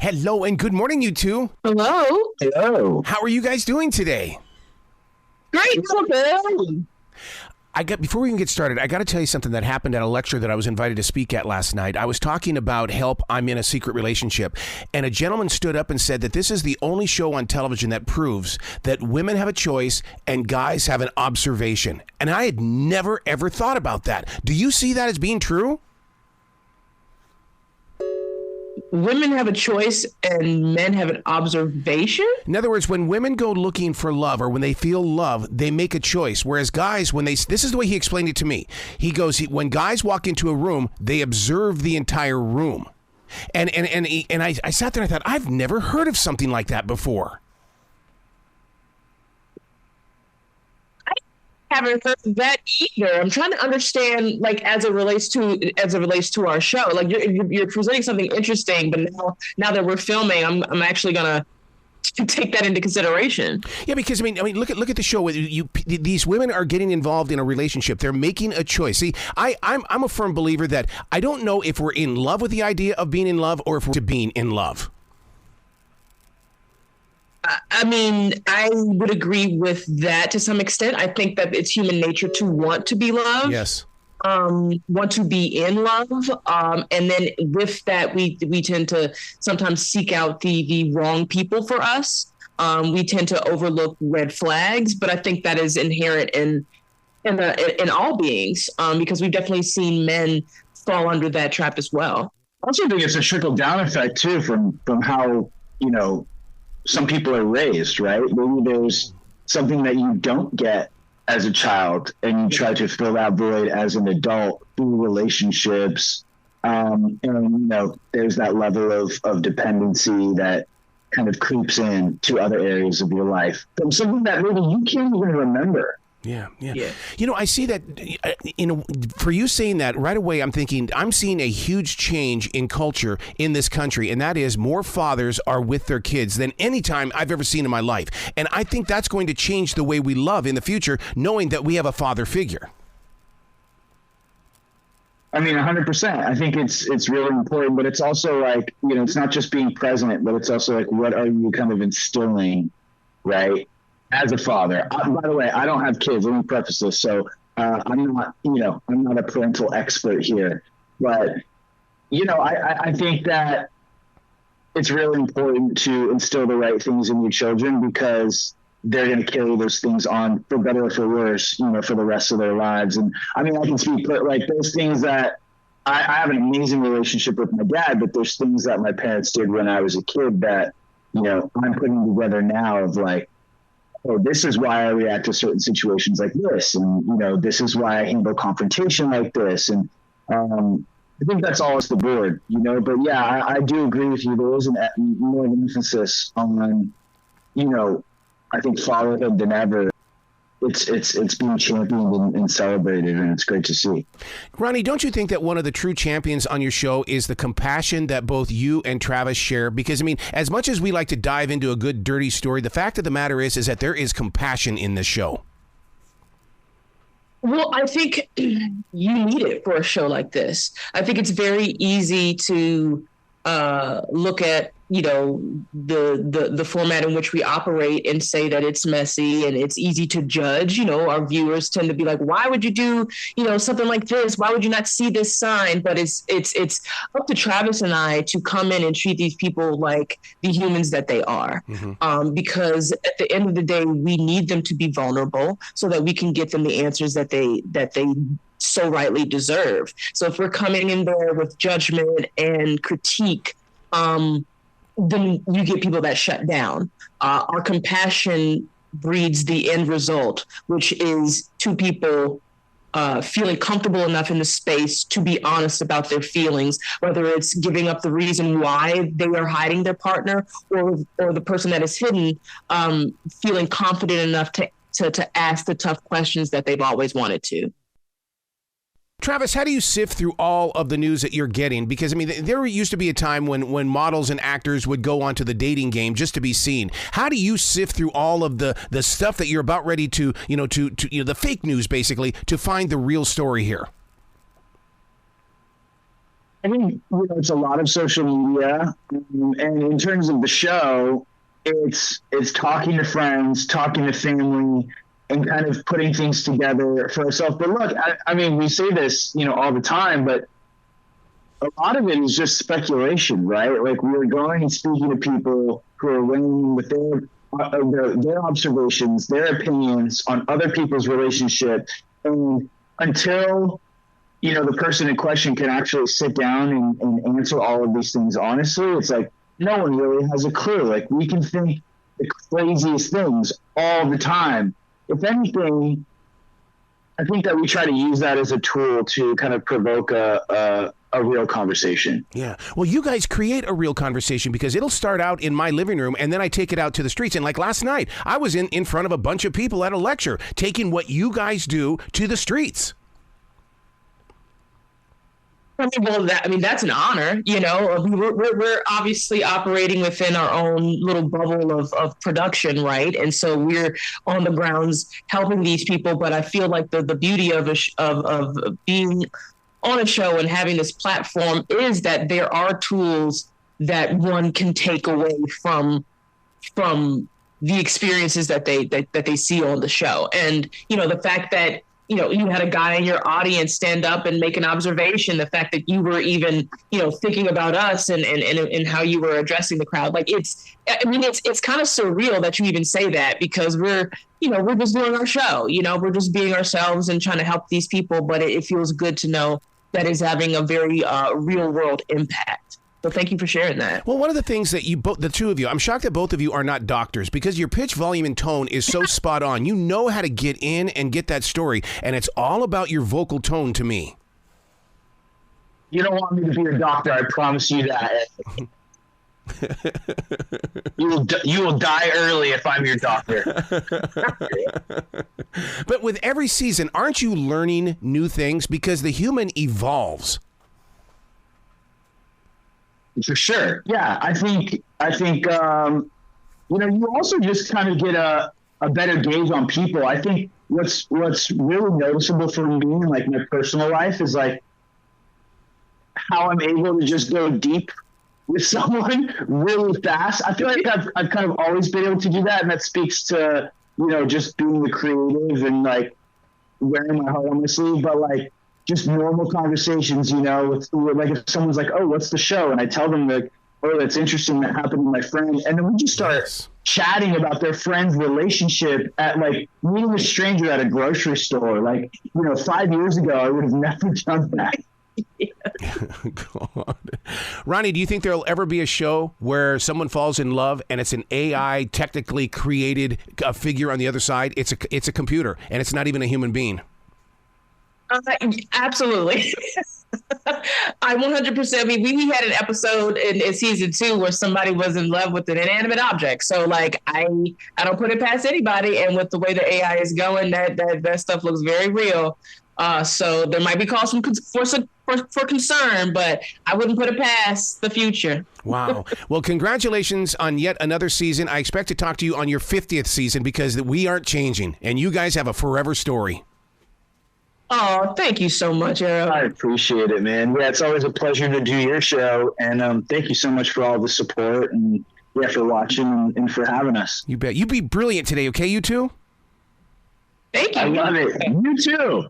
Hello and good morning, you two. Hello. Hello. How are you guys doing today? Great. Before we even get started, I got to tell you something that happened at a lecture that I was invited to speak at last night. I was talking about help, I'm in a secret relationship. And a gentleman stood up and said that this is the only show on television that proves that women have a choice and guys have an observation. And I had never, ever thought about that. Do you see that as being true? Women have a choice and men have an observation? In other words, when women go looking for love or when they feel love, they make a choice. Whereas guys, this is the way he explained it to me. He goes, when guys walk into a room, they observe the entire room. And I sat there and I thought, I've never heard of something like that before. Haven't heard of that either. I'm trying to understand, like, as it relates to our show. Like, you're presenting something interesting, but now that we're filming, I'm actually gonna take that into consideration. Yeah, because I mean, look at the show. These women are getting involved in a relationship. They're making a choice. See, I'm a firm believer that I don't know if we're in love with the idea of being in love or if we're being in love. I mean, I would agree with that to some extent. I think that it's human nature to want to be loved. Yes. Want to be in love. And then with that, we tend to sometimes seek out the wrong people for us. We tend to overlook red flags, but I think that is inherent in all beings, because we've definitely seen men fall under that trap as well. I also think it's a trickle down effect too from how, some people are raised, right? Maybe there's something that you don't get as a child and you try to fill that void as an adult through relationships. And, there's that level of dependency that kind of creeps in to other areas of your life from something that maybe you can't even remember. Yeah. I see that, for you saying that right away, I'm seeing a huge change in culture in this country, and that is more fathers are with their kids than any time I've ever seen in my life. And I think that's going to change the way we love in the future, knowing that we have a father figure. I mean, 100%. I think it's really important, but it's also like, it's not just being present, but it's also like, what are you kind of instilling, right? As a father, by the way, I don't have kids. Let me preface this. So I'm not a parental expert here, but I think that it's really important to instill the right things in your children because they're going to carry those things on for better or for worse, for the rest of their lives. And I mean, I can speak, but like those things that I have an amazing relationship with my dad, but there's things that my parents did when I was a kid that, I'm putting together now of like, oh, this is why I react to certain situations like this. And, this is why I handle confrontation like this. And I think that's all across the board, but yeah, I do agree with you. There is more of an emphasis on, I think fatherhood than ever. It's being championed and celebrated, and it's great to see. Rahne, don't you think that one of the true champions on your show is the compassion that both you and Travis share? Because, I mean, as much as we like to dive into a good, dirty story, the fact of the matter is that there is compassion in this show. Well, I think you need it for a show like this. I think it's very easy to look at the format in which we operate and say that it's messy and it's easy to judge. Our viewers tend to be like, why would you do something like this? Why would you not see this sign? But it's up to Travis and I to come in and treat these people like the humans that they are. Mm-hmm. Because at the end of the day, we need them to be vulnerable so that we can get them the answers that they so rightly deserve. So if we're coming in there with judgment and critique, then you get people that shut down. Our compassion breeds the end result, which is two people feeling comfortable enough in the space to be honest about their feelings, whether it's giving up the reason why they are hiding their partner or the person that is hidden, feeling confident enough to ask the tough questions that they've always wanted to. Travis, how do you sift through all of the news that you're getting? Because, I mean, there used to be a time when models and actors would go onto the dating game just to be seen. How do you sift through all of the stuff that you're about ready to the fake news, basically, to find the real story here? I think it's a lot of social media, and in terms of the show, it's talking to friends, talking to family, and kind of putting things together for ourselves. But look, I mean, we say this, all the time, but a lot of it is just speculation, right? Like, we're going and speaking to people who are weighing with their observations, their opinions on other people's relationships, and until the person in question can actually sit down and answer all of these things honestly, it's like no one really has a clue. Like, we can think the craziest things all the time. If anything, I think that we try to use that as a tool to kind of provoke a real conversation. Yeah. Well, you guys create a real conversation, because it'll start out in my living room and then I take it out to the streets. And like last night, I was in front of a bunch of people at a lecture, taking what you guys do to the streets. That's an honor. We're obviously operating within our own little bubble of production, right? And so we're on the grounds helping these people. But I feel like the beauty of being on a show and having this platform is that there are tools that one can take away from the experiences that they see on the show. And the fact that you had a guy in your audience stand up and make an observation, the fact that you were even, thinking about us and how you were addressing the crowd. Like, it's kind of surreal that you even say that, because we're just doing our show, we're just being ourselves and trying to help these people. But it feels good to know that is having a very real world impact. So thank you for sharing that. Well, one of the things that the two of you, I'm shocked that both of you are not doctors, because your pitch, volume, and tone is so spot on. You know how to get in and get that story, and it's all about your vocal tone to me. You don't want me to be a doctor, I promise you that. You will die early if I'm your doctor. But with every season, aren't you learning new things? Because the human evolves. For sure. Yeah. I think, you also just kind of get a better gauge on people. I think what's really noticeable for me in like my personal life is like how I'm able to just go deep with someone really fast. I feel like I've kind of always been able to do that. And that speaks to, just being the creative and like wearing my heart on my sleeve, but like, just normal conversations, with like if someone's like, oh, what's the show? And I tell them like, oh, that's interesting. That happened to my friend. And then we just start chatting about their friend's relationship at like meeting a stranger at a grocery store. Like, 5 years ago, I would have never done that. God. Rahne, do you think there'll ever be a show where someone falls in love and it's an AI technically created figure on the other side? It's a computer and it's not even a human being. Absolutely. I 100%. We had an episode in season 2 where somebody was in love with an inanimate object. So like, I don't put it past anybody. And with the way the AI is going, that stuff looks very real. So there might be cause for concern, but I wouldn't put it past the future. Wow. Well, congratulations on yet another season. I expect to talk to you on your 50th season, because we aren't changing and you guys have a forever story. Oh, thank you so much, Errol. I appreciate it, man. Yeah, it's always a pleasure to do your show. And thank you so much for all the support and for watching and for having us. You bet. You be brilliant today, okay, you two? Thank you. I love it. You too.